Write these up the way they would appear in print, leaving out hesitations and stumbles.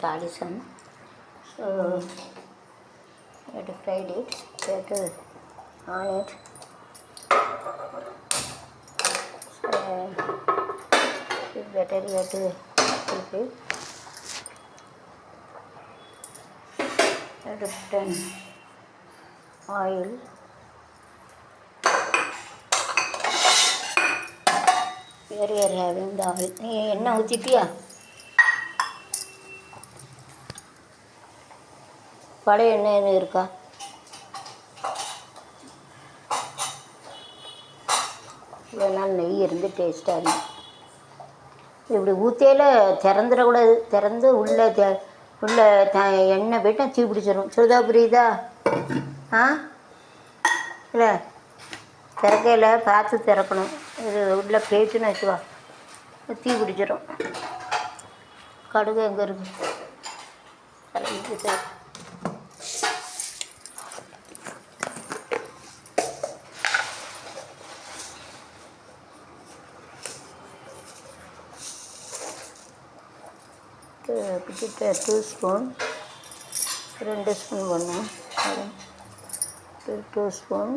Talisman. So you have to fry it, you have to on it. So it's better you have to keep it. You have to put in oil. Here you are having the oil. என்ன ஊற்றிட்டியா? பழைய எண்ணெய் இருக்கா? இதனால் நெய் இருந்து டேஸ்ட்டாக இருக்கும். இப்படி ஊற்றியில் திறந்துடக்கூடாது. திறந்து உள்ளே எண்ணெய் போய்ட்டா தீ பிடிச்சிடும். சுடுதா புரியுதா? ஆ இல்லை திறக்கையில் பார்த்து திறக்கணும். இது உள்ளே போய்ட்டுன்னு வச்சுவா தீ பிடிச்சிடும். கடுகு எங்கே இருக்குது? கலந்துட்டு சார் கிட்ட 2 ஸ்பூன் 2 ஸ்பூன் பண்ணும். 2 ஸ்பூன்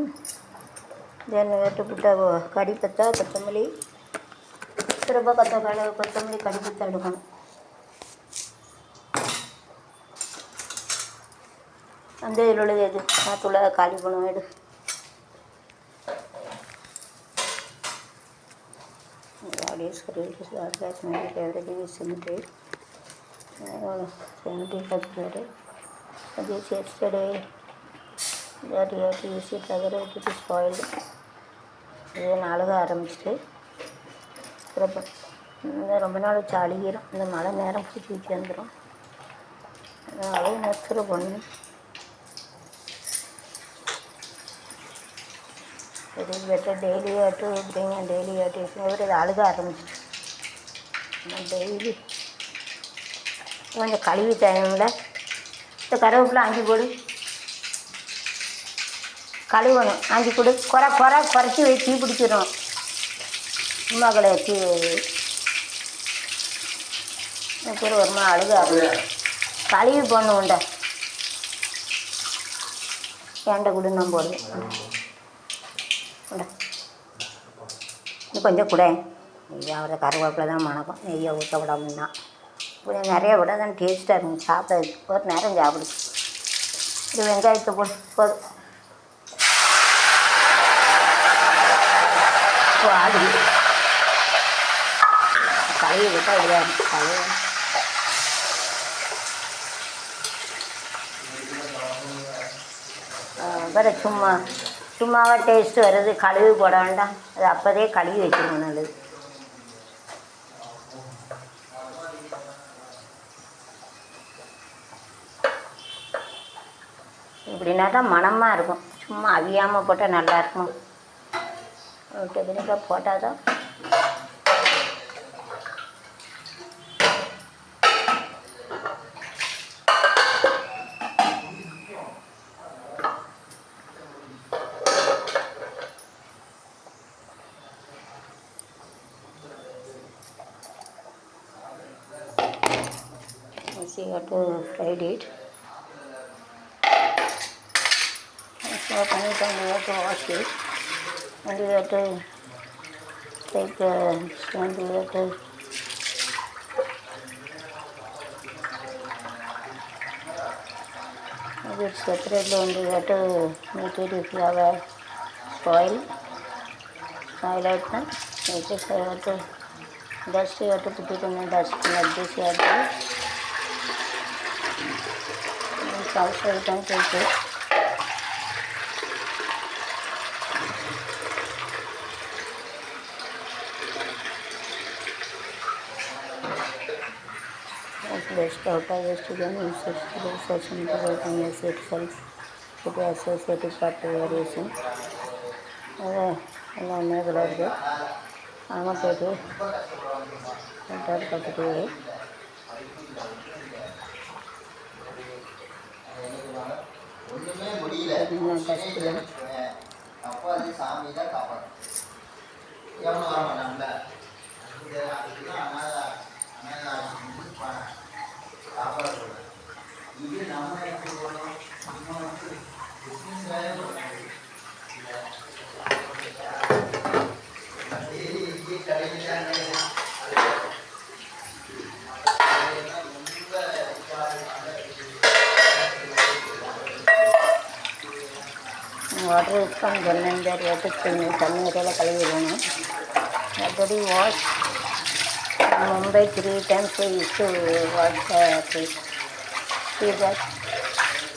தென் வெட்டுப்புட்டா கடிப்பத்தா கொத்தமல்லி ரொம்ப கொத்தமல்லி கடிப்பத்தா எடுக்கணும். அந்த இதில் உள்ளது எது நாத்துள்ள காலி பணம் எடு. Audience everything is cemented. 70% this yesterday that you have to use it otherwise it is spoiled. இது நாளுக ஆரம்பிச்சிட்டு ரொம்ப நாள் அழுகிடும். இந்த மழை நேரம் பிடிச்சி வச்சு வந்துடும். அதனால நெக்ஸ்ட் பண்ணணும். It is better daily you have to bring and daily you have to use. இது அழுக ஆரம்பிச்சிட்டு டெய்லி கொஞ்சம் கழுவி டைமில் இந்த கருவேப்பிலை ஆஞ்சி போடு. கழுவணும், ஆஞ்சி கொடு. குறைச்சி வை, தீ பிடிச்சிடும். சும்மா கிடையாது தீ பேர் வருமா அழுக கழுவி போடணும். உண்டை ஏண்டை கொடு நான் போடுவேன். உண்டை இன்னும் கொஞ்சம் கூட அவரை கருவேப்பிலை தான் மணக்கும். நெய்யை ஊற்ற விடாமுன்னா கொஞ்சம் நிறைய விட தான் டேஸ்ட்டாக இருக்கும். சாப்பிட ஒரு நேரம் சாப்பிடு. இது வெங்காயத்தை போட்டு போதும். ஆடி கழுவி விட்டால் இப்படியா இருக்கும். கழுவி வேறு சும்மாவாக டேஸ்ட்டு வருது. கழுவி போட வேண்டாம். அது அப்போதே கழுவி வச்சுருக்கணும். நல்லது. இப்படின்னா தான் மணமாக இருக்கும். சும்மா அவியாமல் போட்டால் நல்லாயிருக்கும். டெக்னிக்காக போட்டால் தான் you have to fry it. So anytime you have to wash it and you have to take and you have to make it separately and you have to make it if you have a spoil like that. Make it you have to dust, you have to put it in a dustbin like this. You have to also you can take it. Waste out of waste again insert the session to work on your set cells to the associated part variation. எல்லாம் மேகலாக இருக்குது. ஆனால் போய்ட்டு பார்த்துட்டு dustbin அப்போ அது சாமி தான் காப்பாடும். எவனும் வர மாட்டாங்கல்ல. அனாதை water is from Jalandhar, water is Kannagala Kalivirana. Already washed Mumbai 3 times. I used to wash the place. See that?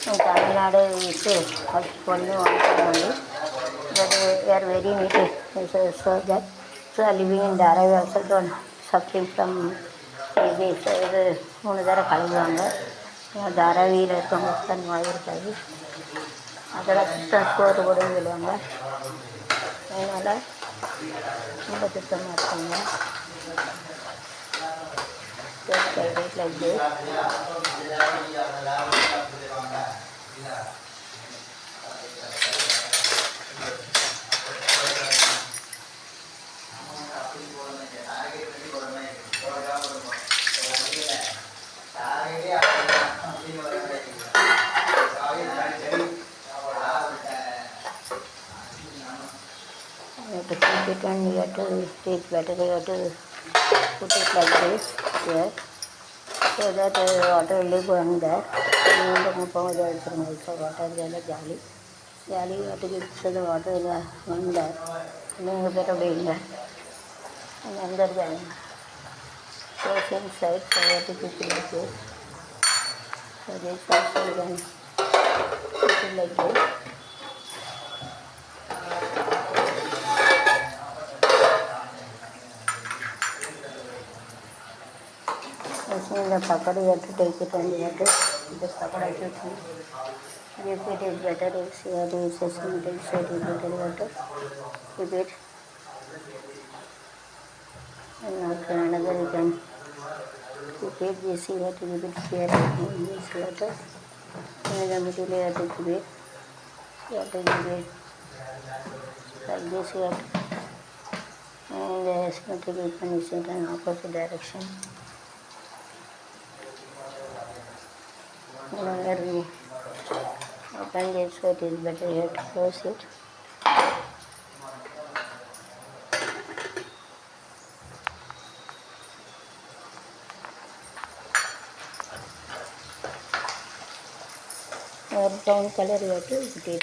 In Tamil Nadu, we used to wash only one time only. But we are very neat. So that living in Dharavi also don't suffering from TB. So இது 3 தடவை கழுவுவாங்க. தாராவியில் இருக்கவங்களுக்கு தான் நோய் இருக்காது. அதெல்லாம் சுத்தம் சோறு போடுன்னு சொல்லுவாங்க. அதனால் ரொம்ப சுத்தமாக இருக்காங்க. Like this. You have to keep it and you have to take better. You have to put it like this here, so that water will go in there. And then water is jolly. Jolly, you have to get so the water will go in there. And then you better be in there. And under there. So inside, so you have to keep it like this. So this also you can keep it like this. The pakada you have to take it and you have to just pakada it. If it is better, if you have to use a single side, it is better, you have to keep it. And after another you can keep it. This you have to keep it here. This you have to, and the middle you have to keep it. You have to keep it like this. You have to, and the symmetric you can use it in opposite direction. Whenever we open this, so it is better you have to close it. Brown color you have to put it.